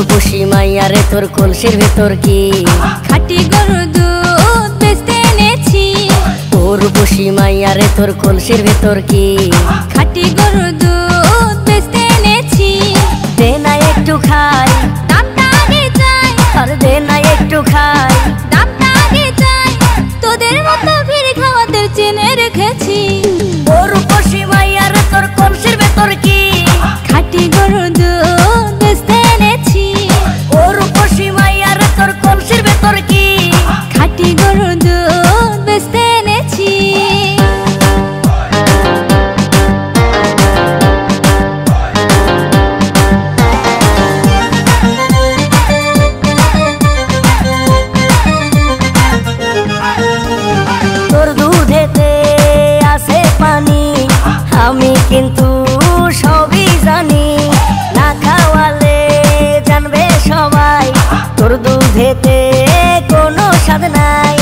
রূপসী মাইয়া রে তোর কলসির ভেতর কি খাঁটি গরুর দুধ বেচতে এনেছি। ও রূপসী মাইয়া রে তোর কলসির ভেতর কি খাঁটি গরুর দুধ বেচতে এনেছি। দে না একটু খাই, দামটা আগে চাই, আর দে না একটু খাই। দামটা আগে চাই, তোদের মতো ভিড় খাওয়াতে চেনে রেখেছি। ও রূপসী মাইয়া রে তোর কলসির ভেতর কি খাঁটি গরুর দুধ বেচতে এনেছি। ও রূপসী মাইয়া রে তোর কলসির ভেতর কি খাঁটি গরুর দুধ বেচতে এনেছি। তোর দুধেতে আছে পানি, আমি কিন্তু সবই জানি। না খাওয়ালে জানবে সবাই তোর দুধেতে কোনো স্বাদ নাই।